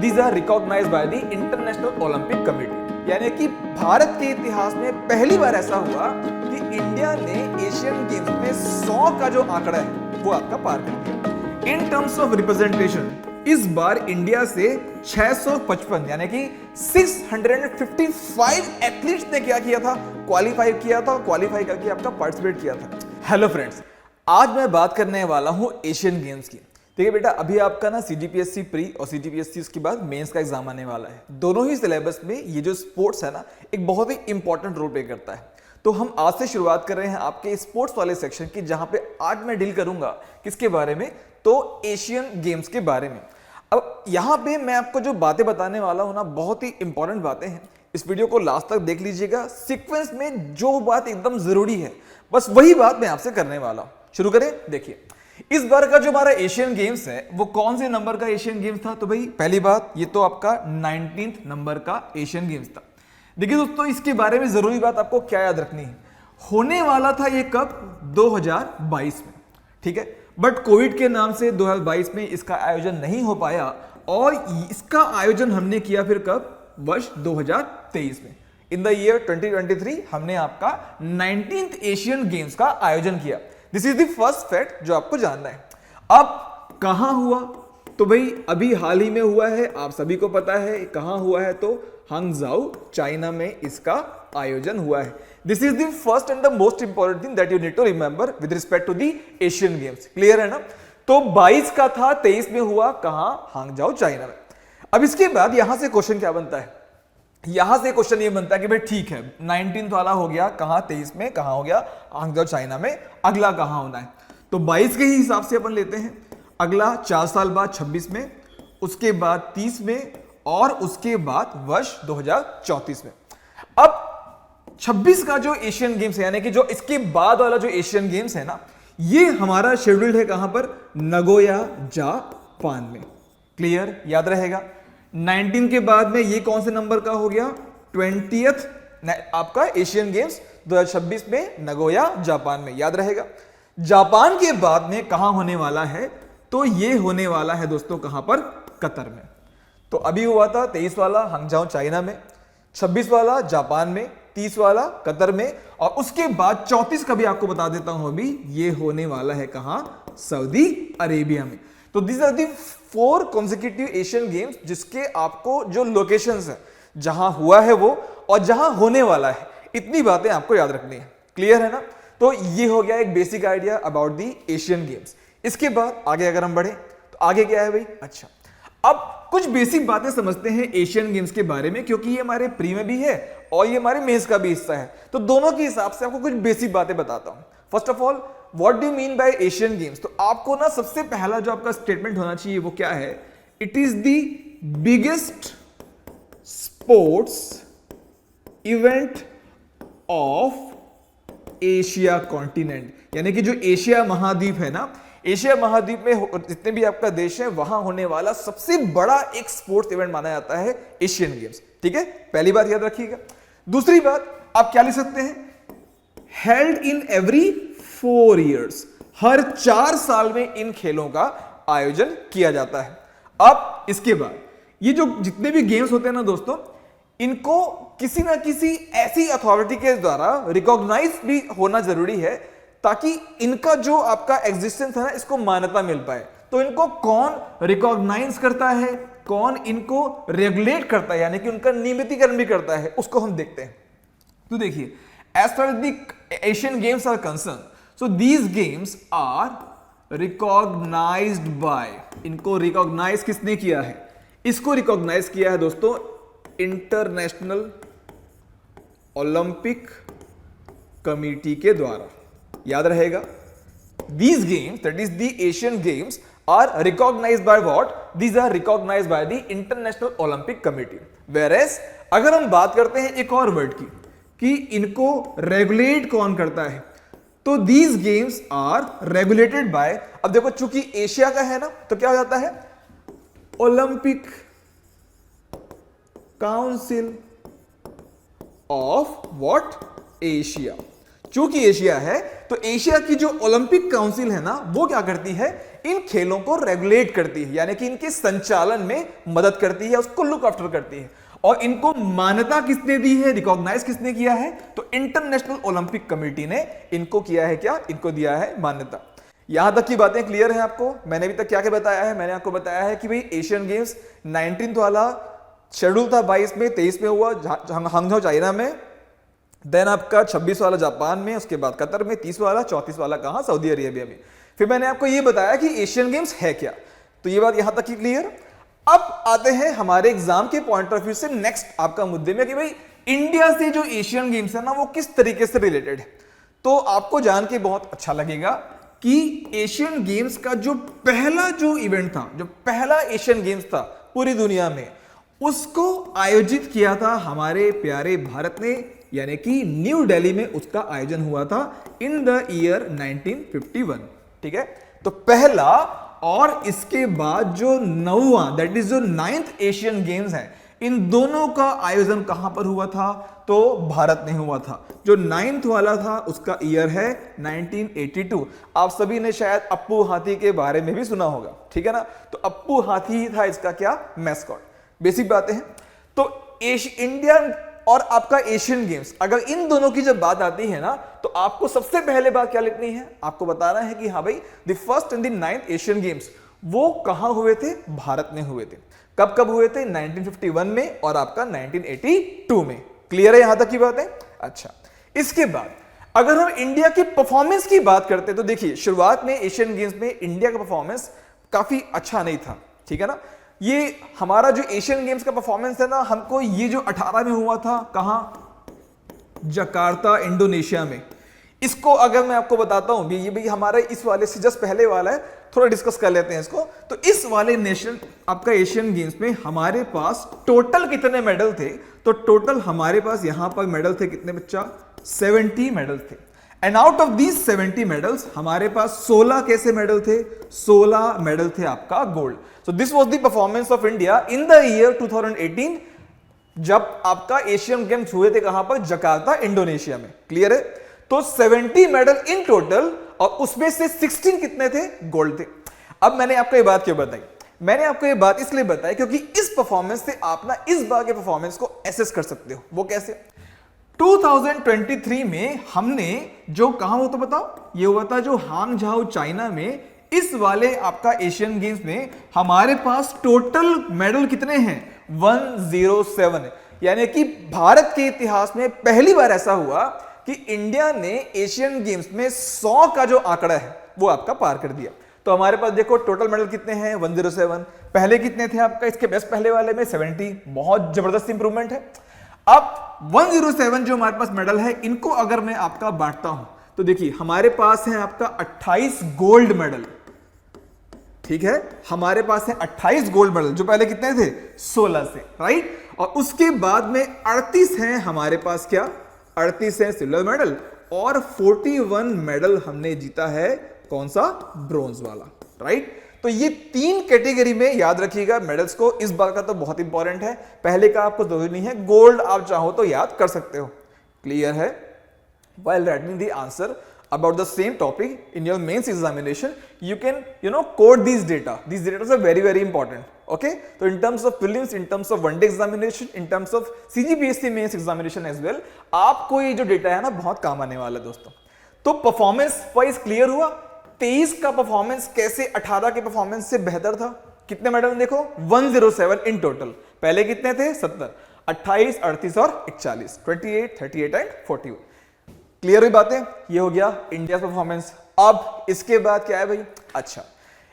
These are recognized by the International Olympic Committee. यानी कि भारत के इतिहास में पहली बार ऐसा हुआ कि इंडिया ने एशियन गेम्स में 100 का जो आंकड़ा है वो आपका पार कर दिया। इन टर्म्स ऑफ रिप्रेजेंटेशन इस बार इंडिया से 655 यानी कि 655 एथलीट्स ने क्या किया था, क्वालिफाई किया था, क्वालिफाई करके आपका पार्टिसिपेट किया था। हेलो फ्रेंड्स, आज मैं बात करने वाला हूं एशियन गेम्स की। ठीक है बेटा, अभी आपका ना सीजीपीएससी प्री और सीजीपीएससी उसके बाद मेंस का एग्जाम आने वाला है। दोनों ही सिलेबस में ये जो स्पोर्ट्स है ना एक बहुत ही इंपॉर्टेंट रोल प्ले करता है। तो हम आज से शुरुआत कर रहे हैं आपके स्पोर्ट्स वाले सेक्शन की, जहां पे आज मैं डील करूंगा किसके बारे में, तो एशियन गेम्स के बारे में। अब यहां पे मैं आपको जो बातें बताने वाला हूं ना बहुत ही इंपॉर्टेंट बातें हैं। इस वीडियो को लास्ट तक देख लीजिएगा। सीक्वेंस में जो बात एकदम जरूरी है बस वही बात मैं आपसे करने वाला हूं। शुरू करें। देखिए, इस बार का जो हमारा एशियन गेम्स है वो कौन से नंबर का एशियन गेम्स था, तो भाई पहली बात ये तो आपका 19th नंबर का एशियन गेम्स था। देखिए दोस्तों, इसके बारे में जरूरी बात आपको क्या याद रखनी है, होने वाला था ये कब, 2022 में। ठीक है, बट कोविड के नाम से 2022 में इसका आयोजन नहीं हो पाया और इसका आयोजन हमने किया फिर कब, वर्ष 2023 में। इन द ईयर 2023 हमने आपका 19th एशियन गेम्स का आयोजन किया। This is the first fact जो आपको जानना है। अब कहां हुआ, तो भाई अभी हाल ही में हुआ है, आप सभी को पता है कहां हुआ है, तो हांगझाऊ चाइना में इसका आयोजन हुआ है। This is the first and the most important thing that you need to remember with respect to the Asian games. Clear है ना। तो 22 का था, 23 में हुआ कहां, हांगझाऊ चाइना में। अब इसके बाद यहां से क्वेश्चन क्या बनता है, यहां से क्वेश्चन ये बनता है कि भाई ठीक है 19th वाला हो गया, कहां 23 में, कहां हो गया, हांगझाऊ चाइना में, अगला कहां होना है। तो 22 के ही हिसाब से अपन लेते हैं, अगला 4 साल बाद 26 में, उसके बाद 30 में और उसके बाद वर्ष 2034 में। अब 26 का जो एशियन गेम्स है यानी कि जो इसके बाद वाला जो एशियन गेम्स है ना, ये हमारा शेड्यूल्ड है कहां पर, नगोया जापान में। क्लियर, याद रहेगा। 19 के बाद में ये कौन से नंबर का हो गया, 20th आपका एशियन गेम्स 2026 में नगोया जापान में, याद रहेगा। जापान के बाद में कहां होने वाला है, तो ये होने वाला है दोस्तों कहां पर, कतर में। तो अभी हुआ था 23 वाला हांगझाऊ चाइना में, 26 वाला जापान में, 30 वाला कतर में और उसके बाद 34 का भी आपको बता देता हूं अभी, ये होने वाला है कहां, सऊदी अरेबिया में। तो this are the 4 consecutive Asian games जिसके आपको जो लोकेशंस है, जहां हुआ है वो और जहां होने वाला है, इतनी बातें आपको याद रखनी है। क्लियर है ना। तो ये हो गया एक basic idea about the Asian games. इसके बाद आगे अगर हम बढ़े तो आगे क्या है भाई, अच्छा अब कुछ बेसिक बातें समझते हैं एशियन गेम्स के बारे में, क्योंकि ये हमारे प्री में भी है और ये हमारे मेंस का भी हिस्सा है। तो दोनों के हिसाब से आपको कुछ बेसिक बातें बताता हूं। First of all, what do you mean by Asian games. तो आपको ना सबसे पहला जो आपका स्टेटमेंट होना चाहिए वो क्या है, it is the biggest sports event of Asia continent. यानी कि जो एशिया महाद्वीप है ना, एशिया महाद्वीप में जितने भी आपका देश है वहां होने वाला सबसे बड़ा एक स्पोर्ट्स इवेंट माना जाता है एशियन गेम्स। ठीक है, पहली बात याद रखिएगा। दूसरी बात आप क्या लिख सकते हैं, हेल्ड इन एवरी 4 years, हर 4 साल में इन खेलों का आयोजन किया जाता है। अब इसके बाद ये जो जितने भी गेम्स होते हैं ना दोस्तों, इनको किसी ना किसी ऐसी अथॉरिटी के द्वारा रिकॉग्नाइज भी होना जरूरी है ताकि इनका जो आपका एग्जिस्टेंस है ना इसको मान्यता मिल पाए। तो इनको कौन रिकॉग्नाइज करता है, कौन इनको रेगुलेट करता है, यानी कि उनका नियमितीकरण भी करता है, उसको हम देखते हैं। तो देखिए, as far as the Asian games are concern, so these games are recognized by, इनको रिकॉग्नाइज किसने किया है, इसको रिकॉग्नाइज किया है दोस्तों इंटरनेशनल ओलंपिक कमिटी के द्वारा। याद रहेगा, these games, that is the Asian games, are recognized by what? These are recognized by the International Olympic Committee. Whereas अगर हम बात करते हैं एक और वर्ड की कि इनको रेगुलेट कौन करता है, तो these games are regulated by, अब देखो चूंकि एशिया का है ना तो क्या हो जाता है, Olympic council of what, Asia. चूंकि एशिया है तो एशिया की जो ओलंपिक काउंसिल है ना वो क्या करती है, इन खेलों को रेगुलेट करती है, यानी कि इनके संचालन में मदद करती है, उसको लुक आफ्टर करती है। और इनको मान्यता किसने दी है, रिकॉग्नाइज किसने किया है, तो इंटरनेशनल ओलंपिक कमेटी ने इनको किया है, क्या, इनको दिया है मान्यता। यहां तक की बातें क्लियर है आपको। मैंने अभी तक क्या क्या बताया है, मैंने आपको बताया है कि भाई एशियन गेम्स 19 वाला शेड्यूल था 22 में, 23 में हुआ हांगझाओ चाइना में, देन आपका 26 वाला जापान में, उसके बाद कतर में, 30 वाला, 34 वाला कहां, सऊदी अरेबिया में। फिर मैंने आपको ये बताया कि एशियन गेम्स है क्या, तो ये बात यहां तक की क्लियर। अब आते हैं हमारे एग्जाम के पॉइंट ऑफ व्यू से नेक्स्ट आपका मुद्दे में कि भाई इंडिया से जो एशियन गेम्स है ना वो किस तरीके से रिलेटेड है। तो आपको जान के बहुत अच्छा लगेगा कि एशियन गेम्स का जो पहला जो इवेंट था, जो पहला एशियन गेम्स था पूरी दुनिया में, उसको आयोजित किया था हमारे प्यारे भारत ने, यानी कि न्यू दिल्ली में उसका आयोजन हुआ था इन द ईयर 1951। ठीक है, तो पहला और इसके बाद जो नौवां, दैट इज जो 9th एशियन गेम्स है, इन दोनों का आयोजन कहां पर हुआ था, तो भारत में हुआ था। जो 9th वाला था उसका ईयर है 1982। आप सभी ने शायद अप्पू हाथी के बारे में भी सुना होगा, ठीक है ना, तो अप्पू हाथी ही था इसका क्या, मैस्कॉट। बेसिक बातें हैं। तो इंडिया और आपका एशियन गेम्स, अगर इन दोनों की जब बात आती है ना, तो आपको सबसे पहले बात क्या लिखनी है, आपको बताना है कि हाँ भाई the first and the 9th Asian games वो कहां हुए थे, भारत में हुए थे। कब कब हुए थे, 1951 में और आपका 1982 में। क्लियर है यहां तक की बात है। अच्छा, इसके बाद अगर हम इंडिया की परफॉर्मेंस की बात करते हैं तो देखिए शुरुआत में एशियन गेम्स में इंडिया का परफॉर्मेंस काफी अच्छा नहीं था, ठीक है ना। ये हमारा जो एशियन गेम्स का परफॉर्मेंस है ना, हमको ये जो 18 में हुआ था, कहां, जकार्ता इंडोनेशिया में। इसको अगर मैं आपको बताता हूं ये भाई हमारे इस वाले से जस्ट पहले वाला है, थोड़ा डिस्कस कर लेते हैं इसको। तो इस वाले नेशनल आपका एशियन गेम्स में हमारे पास टोटल कितने मेडल थे, तो टोटल हमारे पास यहां पर मेडल थे कितने बच्चा, 70 मेडल थे। And out of these 70 medals हमारे पास 16 कैसे मेडल थे, 16 मेडल थे आपका gold. So this was the performance of India in the year 2018 जब आपका एशियन गेम्स हुए थे कहां पर, जकार्ता इंडोनेशिया में। क्लियर है। तो 70 मेडल इन टोटल और उसमें से 16 कितने थे, गोल्ड थे। अब मैंने आपको ये बात क्यों बताई, मैंने आपको ये बात इसलिए बताई क्योंकि इस परफॉर्मेंस से आप ना इस बार के परफॉर्मेंस को एसेस कर सकते हो। वो कैसे, 2023 में हमने जो कहा हो तो बताओ, ये हुआ था जो हांगझाओ चाइना में। इस वाले आपका एशियन गेम्स में हमारे पास टोटल मेडल कितने हैं, 107। यानी कि भारत के इतिहास में पहली बार ऐसा हुआ कि इंडिया ने एशियन गेम्स में 100 का जो आंकड़ा है वो आपका पार कर दिया। तो हमारे पास देखो टोटल मेडल कितने हैं, 107। पहले कितने थे आपका, इसके बेस्ट पहले वाले में 70। बहुत जबरदस्त इंप्रूवमेंट है। अब 107 जो हमारे पास मेडल है, इनको अगर मैं आपका बांटता हूं तो देखिए हमारे पास है आपका 28 गोल्ड मेडल। ठीक है, हमारे पास है 28 गोल्ड मेडल, जो पहले कितने थे, 16 से, राइट। और उसके बाद में 38 हैं हमारे पास, क्या, 38 है सिल्वर मेडल, और 41 मेडल हमने जीता है, कौन सा, ब्रोंज वाला, राइट। तो ये 3 कैटेगरी में याद रखिएगा मेडल्स को। इस बार का तो बहुत इंपॉर्टेंट है, पहले का आपको जरूरी नहीं है, गोल्ड आप चाहो तो याद कर सकते हो। क्लियर है। while writing the answer about the same topic in your mains examination, you can code these data are very important. Okay, so in terms of prelims, in terms of one day examination, in terms of CGPSC mains examination as well, आपको ये जो data है ना बहुत काम आने वाला है दोस्तों। तो परफॉर्मेंस वाइज क्लियर हुआ, 23 का परफॉर्मेंस कैसे 18 के परफॉर्मेंस से बेहतर था। कितने मेडल देखो, 107 इन टोटल, पहले कितने थे, 70, 28, 38 और 41, 28, 38 एंड 41। क्लियर हुई बातें, ये हो गया इंडिया परफॉर्मेंस। अब इसके बाद क्या है भाई, अच्छा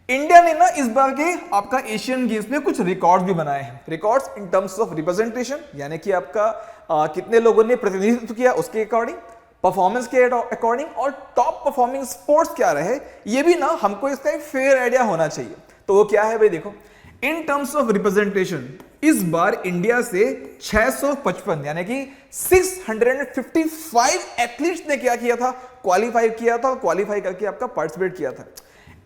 इंडिया ने ना इस बार के आपका एशियन गेम्स में कुछ रिकॉर्ड भी बनाए हैं। Records in terms of representation, यानी कि आपका कितने लोगों ने प्रतिनिधित्व किया उसके अकॉर्डिंग, परफॉर्मेंस के अकॉर्डिंग, और टॉप परफॉर्मिंग स्पोर्ट्स क्या रहे, ये भी ना हमको इसका एक फेयर आइडिया होना चाहिए। तो वो क्या है भाई, देखो इन टर्म्स ऑफ रिप्रेजेंटेशन इस बार इंडिया से 655 यानी कि 655 एथलीट्स ने क्या किया था, क्वालिफाई किया था, और क्वालिफाई करके आपका पार्टिसिपेट किया था।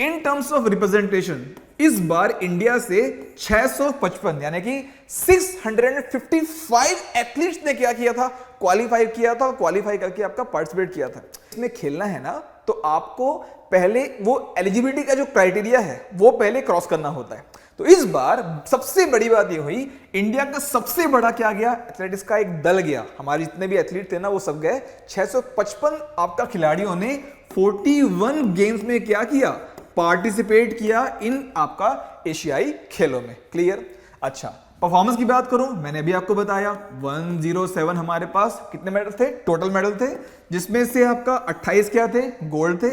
इन टर्म्स ऑफ रिप्रेजेंटेशन इस बार इंडिया से 655 यानी कि 655 एथलीट्स ने क्या किया था, क्वालिफाई किया था, और क्वालिफाई करके आपका पार्टिसिपेट किया था। इसमें खेलना है ना तो आपको पहले वो एलिजिबिलिटी का जो क्राइटेरिया है वो पहले क्रॉस करना होता है। तो इस बार सबसे बड़ी बात ये हुई, इंडिया का सबसे बड़ा क्या गया, एथलेटिक्स का एक दल गया। हमारे जितने भी एथलीट थे ना वो सब गए। 655 आपका खिलाड़ियों ने 41 गेम्स में क्या किया, पार्टिसिपेट किया इन आपका एशियाई खेलों में। क्लियर। अच्छा, परफॉर्मेंस की बात करूं, मैंने अभी आपको बताया 107 हमारे पास कितने मेडल थे, टोटल मेडल थे, जिसमें से आपका 28 क्या थे, गोल्ड थे,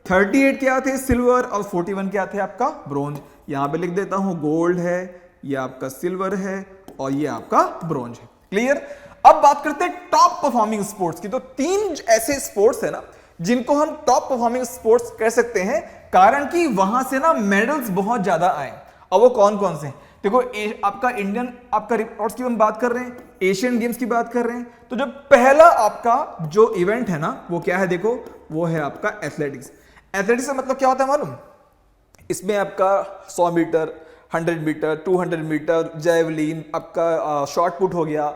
38 क्या थे, सिल्वर, और 41 क्या थे आपका ब्रोंज। यहां पे लिख देता हूं, गोल्ड है, ये आपका सिल्वर है और ये आपका ब्रोंज है। क्लियर। अब बात करते हैं टॉप परफॉर्मिंग स्पोर्ट्स की। तो 3 ऐसे स्पोर्ट्स है ना जिनको हम टॉप परफॉर्मिंग स्पोर्ट्स कह सकते हैं, कारण कि वहां से ना मेडल्स बहुत ज्यादा आए। और वो कौन कौन से, देखो आपका इंडियन आपका रिकॉर्ड्स की हम बात कर रहे हैं, एशियन गेम्स की बात कर रहे हैं। तो जो पहला आपका जो इवेंट है ना वो क्या है, देखो वो है आपका एथलेटिक्स। एथलेटिक्स का मतलब क्या होता है मालूम, इसमें आपका 100 मीटर, 100 मीटर, 200 मीटर, जैवलिन, आपका शॉर्ट पुट हो गया,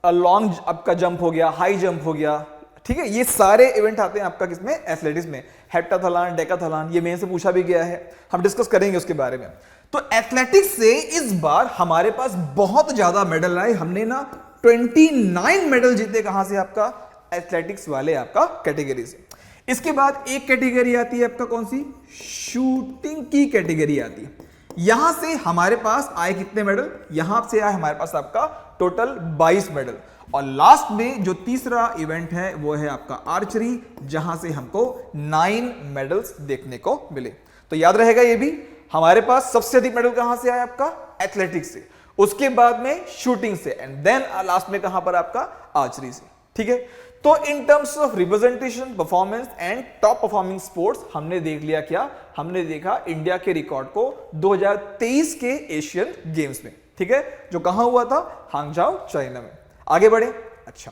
लॉन्ग आपका जंप हो गया, हाई जंप हो गया, ठीक है। ये सारे इवेंट आते हैं आपका किसमें, एथलेटिक्स में। हेप्टाथलॉन, डेकाथलॉन, ये मेन से पूछा भी गया है, हम डिस्कस करेंगे उसके बारे में। तो एथलेटिक्स से इस बार हमारे पास बहुत ज्यादा मेडल आए। हमने ना 29 मेडल जीते, कहां से, आपका एथलेटिक्स वाले आपका कैटेगरी से। इसके बाद एक कैटेगरी आती है आपका कौन सी, शूटिंग की कैटेगरी आती है। यहां से हमारे पास आए कितने मेडल, यहां से आए हमारे पास आपका टोटल 22 मेडल। और लास्ट में जो तीसरा इवेंट है वो है आपका आर्चरी, जहां से हमको 9 मेडल्स देखने को मिले। तो याद रहेगा ये भी, हमारे पास सबसे अधिक मेडल कहां से आए, आपका एथलेटिक्स से, उसके बाद में शूटिंग से, एंड देन लास्ट में कहां पर आपका आर्चरी से। ठीक है। तो इन terms of representation, performance and top performing sports हमने देख लिया क्या, हमने देखा इंडिया के रिकॉर्ड को 2023 के एशियन गेम्स में। ठीक है, जो कहां हुआ था, हांगझाओ चाइना में। आगे बढ़े। अच्छा,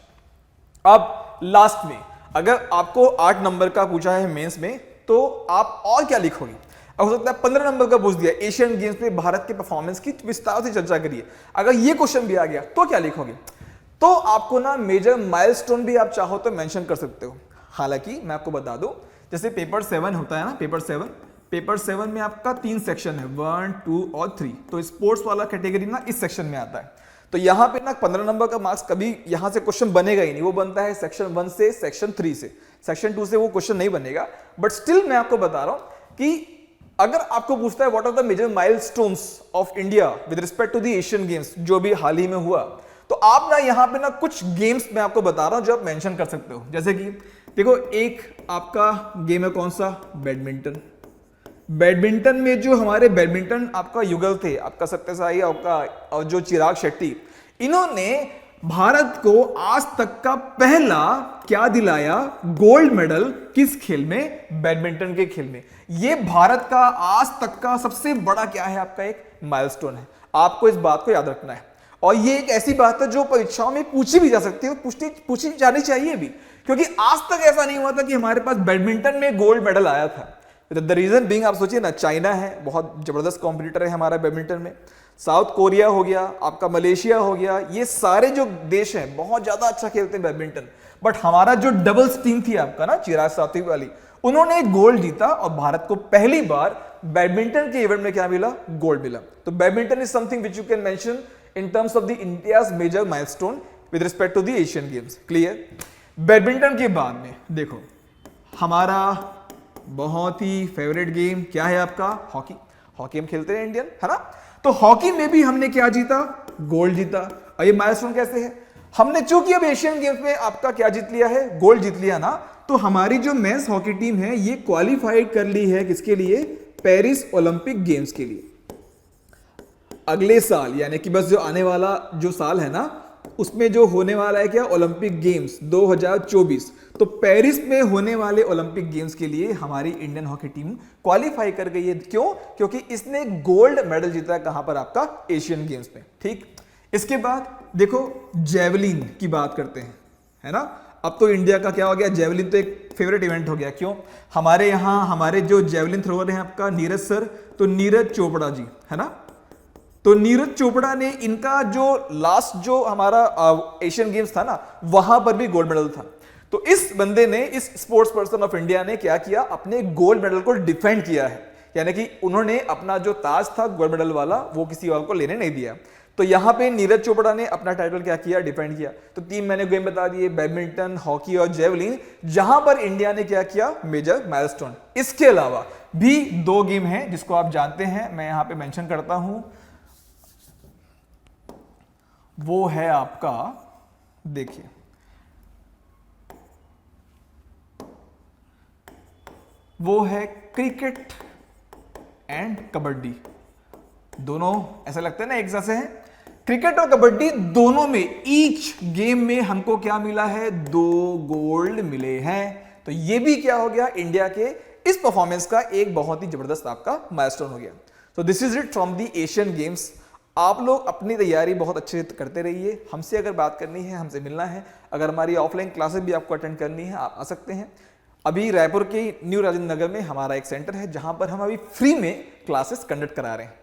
अब लास्ट में अगर आपको 8 नंबर का पूछा है मेंस में, तो आप और क्या लिखोगे। अब हो सकता है 15 नंबर का पूछ दिया, एशियन गेम्स में भारत के परफॉर्मेंस की विस्तार से चर्चा करिए, अगर ये क्वेश्चन भी आ गया तो क्या लिखोगे। तो आपको ना मेजर माइलस्टोन भी आप चाहो तो मेंशन कर सकते हो। हालांकि मैं आपको बता दूं, जैसे पेपर 7 होता है ना, पेपर 7 में आपका 3 सेक्शन है, 1, 2 और 3। तो स्पोर्ट्स वाला कैटेगरी ना इस सेक्शन में आता है। तो यहां पे ना 15 नंबर का मार्क्स कभी यहां से क्वेश्चन बनेगा ही नहीं, वो बनता है सेक्शन 1 से, सेक्शन 3 से, सेक्शन 2 से वो क्वेश्चन नहीं बनेगा। बट स्टिल मैं आपको बता रहा हूं कि अगर आपको पूछता है what are the major milestones of India with respect to the Asian games जो भी हाल ही में हुआ, तो आप ना यहां पे ना कुछ गेम्स मैं आपको बता रहा हूं जो आप मेंशन कर सकते हो। जैसे कि देखो, एक आपका गेम है कौन सा, बैडमिंटन। बैडमिंटन में जो हमारे बैडमिंटन आपका युगल थे, आपका सत्यसाई आपका और जो चिराग शेट्टी, इन्होंने भारत को आज तक का पहला क्या दिलाया, गोल्ड मेडल। किस खेल में, बैडमिंटन के खेल में। यह भारत का आज तक का सबसे बड़ा क्या है, आपका एक माइलस्टोन है। आपको इस बात को याद रखना है। और ये एक ऐसी बात है जो परीक्षाओं में पूछी भी जा सकती है, पूछी जानी चाहिए भी, क्योंकि आज तक ऐसा नहीं हुआ था कि हमारे पास बैडमिंटन में गोल्ड मेडल आया था। द रीजन बीइंग, आप सोचिए ना, चाइना है, बहुत जबरदस्त कॉम्पिटिटर है हमारा बैडमिंटन में, साउथ कोरिया हो गया, आपका मलेशिया हो गया, ये सारे जो देश हैं बहुत ज्यादा अच्छा खेलते हैं बैडमिंटन। बट हमारा जो डबल्स टीम थी आपका ना, चिराग शेट्टी वाली, उन्होंने गोल्ड जीता और भारत को पहली बार बैडमिंटन के इवेंट में क्या मिला, गोल्ड मिला। तो badminton is something which you can mention in terms of the India's major milestone with respect to the Asian games. Clear. Badminton के बाद में देखो, हमारा बहुत ही फेवरेट गेम क्या है आपका, हॉकी। हॉकी हम खेलते हैं इंडियन, है ना। तो हॉकी में भी हमने क्या जीता, गोल्ड जीता। और ये माइलस्टोन कैसे है, हमने चूंकि अब एशियन गेम्स में आपका क्या जीत लिया है, गोल्ड जीत लिया ना, तो हमारी जो मेंस हॉकी टीम है ये क्वालिफाइड कर ली है किसके लिए, पेरिस ओलंपिक गेम्स के लिए। अगले साल यानी कि बस जो आने वाला जो साल है ना, उसमें जो होने वाला है क्या, ओलंपिक गेम्स 2024। तो पेरिस में होने वाले ओलंपिक गेम्स के लिए हमारी इंडियन हॉकी टीम क्वालिफाई कर गई है। क्यों, क्योंकि इसने गोल्ड मेडल जीता है कहां पर, आपका एशियन गेम्स में। ठीक। इसके बाद देखो, जेवलिन की बात करते हैं, है ना। अब तो इंडिया का क्या हो गया, जेवलिन तो एक फेवरेट इवेंट हो गया। क्यों, हमारे यहां हमारे जो जेवलिन थ्रोअर हैं आपका नीरज सर, तो नीरज चोपड़ा जी, है ना। तो नीरज चोपड़ा ने इनका जो लास्ट जो हमारा एशियन गेम्स था ना, वहां पर भी गोल्ड मेडल था। तो इस बंदे ने, इस स्पोर्ट्स पर्सन ऑफ इंडिया ने क्या किया, अपने गोल्ड मेडल को डिफेंड किया है, यानी कि उन्होंने अपना जो ताज था गोल्ड मेडल वाला वो किसी और को लेने नहीं दिया। तो यहां पे नीरज चोपड़ा ने अपना टाइटल क्या किया, डिफेंड किया। तो 3 मैंने गेम बता दिए, बैडमिंटन, हॉकी और जेवलिन, जहां पर इंडिया ने क्या किया, मेजर माइलस्टोन। इसके अलावा भी 2 गेम हैं जिसको आप जानते हैं, मैं यहां पे मेंशन करता हूं। वो है आपका, देखिए वो है क्रिकेट एंड कबड्डी। दोनों ऐसा लगता है ना एक जैसे हैं। क्रिकेट और कबड्डी दोनों में ईच गेम में हमको क्या मिला है, 2 गोल्ड मिले हैं। तो ये भी क्या हो गया, इंडिया के इस परफॉर्मेंस का एक बहुत ही जबरदस्त आपका माइलस्टोन हो गया। तो this is it from the Asian games. आप लोग अपनी तैयारी बहुत अच्छे से करते रहिए। हमसे अगर बात करनी है, हमसे मिलना है, अगर हमारी ऑफलाइन क्लासेस भी आपको अटेंड करनी है, आप आ सकते हैं। अभी रायपुर के न्यू राजेंद्र नगर में हमारा एक सेंटर है जहां पर हम अभी फ्री में क्लासेस कंडक्ट करा रहे हैं।